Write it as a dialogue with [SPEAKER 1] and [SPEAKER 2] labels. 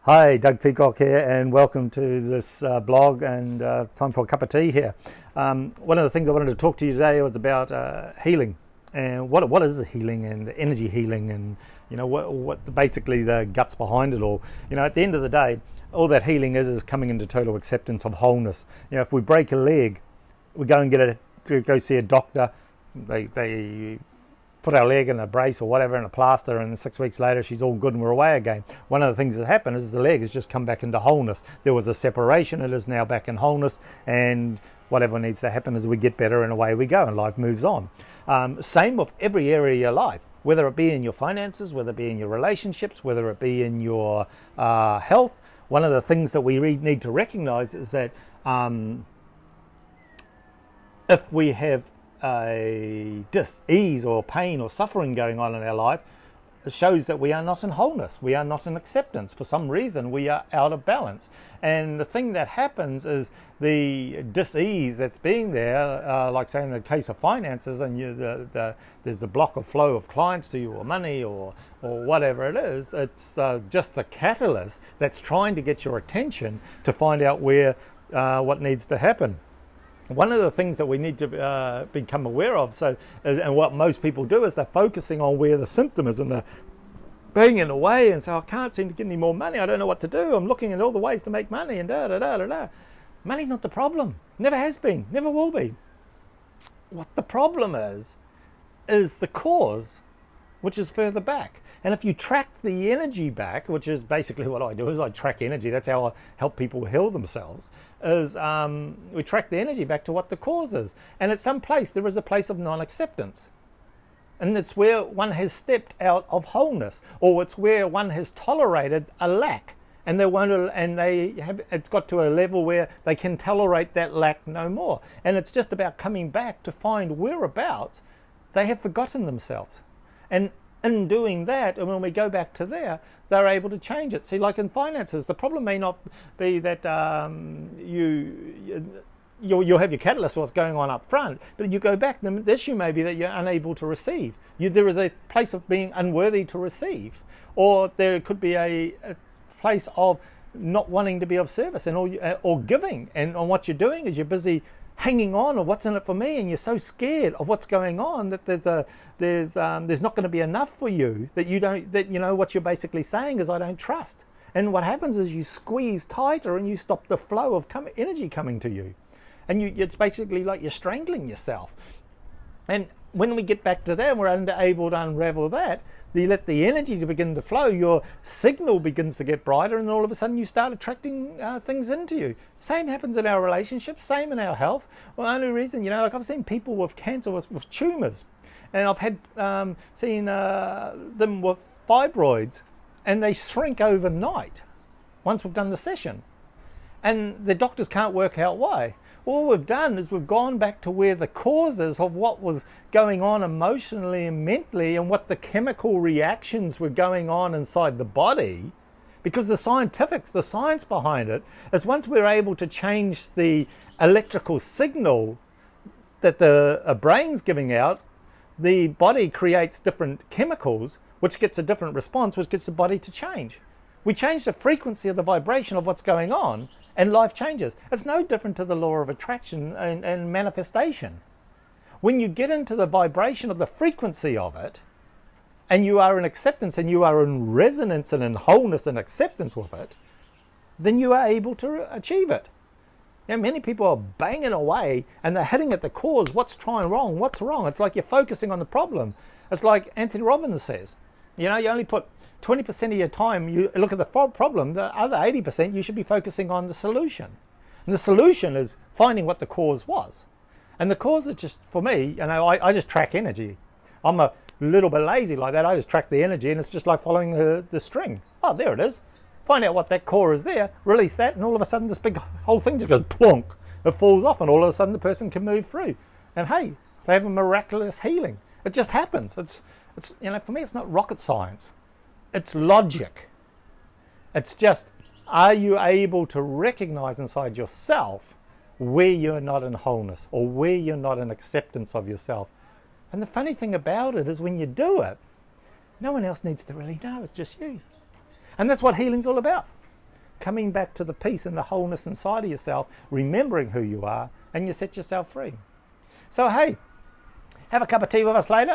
[SPEAKER 1] Hi, Doug Peacock here, and welcome to this blog and time for a cup of tea here. One of the things I wanted to talk to you today was about healing and what is healing and energy healing, and what basically the guts behind it all. At the end of the day, all that healing is coming into total acceptance of wholeness. If we break a leg, we go and go see a doctor. They put our leg in a brace or whatever in a plaster, and 6 weeks later she's all good and we're away again. One of the things that happened is the leg has just come back into wholeness. There was a separation, it is now back in wholeness, and whatever needs to happen is we get better and away we go and life moves on. Same with every area of your life, whether it be in your finances, whether it be in your relationships, whether it be in your health. One of the things that we need to recognize is that if we have a dis-ease or pain or suffering going on in our life, it shows that we are not in wholeness, we are not in acceptance. For some reason we are out of balance, and the thing that happens is the dis-ease that's being there, like say in the case of finances, and there's the block of flow of clients to you, or money, or whatever it is. It's just the catalyst that's trying to get your attention to find out where what needs to happen. One of the things that we need to become aware of, and what most people do, is they're focusing on where the symptom is, and they're banging away and say, I can't seem to get any more money, I don't know what to do, I'm looking at all the ways to make money, and da da da da da. Money's not the problem, never has been, never will be. What the problem is the cause, which is further back. And if you track the energy back, which is basically what I do, is I track energy, that's how I help people heal themselves, is we track the energy back to what the cause is. And at some place, there is a place of non-acceptance. And it's where one has stepped out of wholeness, or it's where one has tolerated a lack. And it's got to a level where they can tolerate that lack no more. And it's just about coming back to find whereabouts they have forgotten themselves. And in doing that, and when we go back to there, they're able to change it. See, like in finances, the problem may not be that you'll have your catalyst, what's going on up front, but you go back, the issue may be that you're unable to receive. There is a place of being unworthy to receive, or there could be a place of not wanting to be of service or giving, and what you're doing is you're busy hanging on, or what's in it for me, and you're so scared of what's going on that there's not going to be enough for you, that what you're basically saying is I don't trust. And what happens is you squeeze tighter and you stop the flow of energy coming to you, and it's basically like you're strangling yourself. And when we get back to that and we're able to unravel that, you let the energy to begin to flow, your signal begins to get brighter, and all of a sudden you start attracting things into you. Same happens in our relationships, same in our health. Well, the only reason, like I've seen people with cancer with tumours, and I've had seen them with fibroids, and they shrink overnight once we've done the session. And the doctors can't work out why. All we've done is we've gone back to where the causes of what was going on emotionally and mentally, and what the chemical reactions were going on inside the body. Because the science behind it is, once we're able to change the electrical signal that the brain's giving out, the body creates different chemicals, which gets a different response, which gets the body to change. We change the frequency of the vibration of what's going on, and life changes. It's no different to the law of attraction and manifestation. When you get into the vibration of the frequency of it, and you are in acceptance, and you are in resonance and in wholeness and acceptance with it, then you are able to achieve it. Many people are banging away and they're hitting at the cause. What's wrong? What's wrong? It's like you're focusing on the problem. It's like Anthony Robbins says, you only put 20% of your time, you look at the problem, the other 80% you should be focusing on the solution. And the solution is finding what the cause was. And the cause is just, for me, I just track energy. I'm a little bit lazy like that. I just track the energy, and it's just like following the string. Oh, there it is. Find out what that core is there, release that, and all of a sudden this big whole thing just goes plonk. It falls off, and all of a sudden the person can move through. And hey, they have a miraculous healing. It just happens. It's for me, it's not rocket science. It's logic. It's just, are you able to recognize inside yourself where you're not in wholeness, or where you're not in acceptance of yourself? And the funny thing about it is, when you do it, no one else needs to really know, it's just you. And that's what healing's all about. coming back to the peace and the wholeness inside of yourself, remembering who you are, and you set yourself free. So hey, have a cup of tea with us later.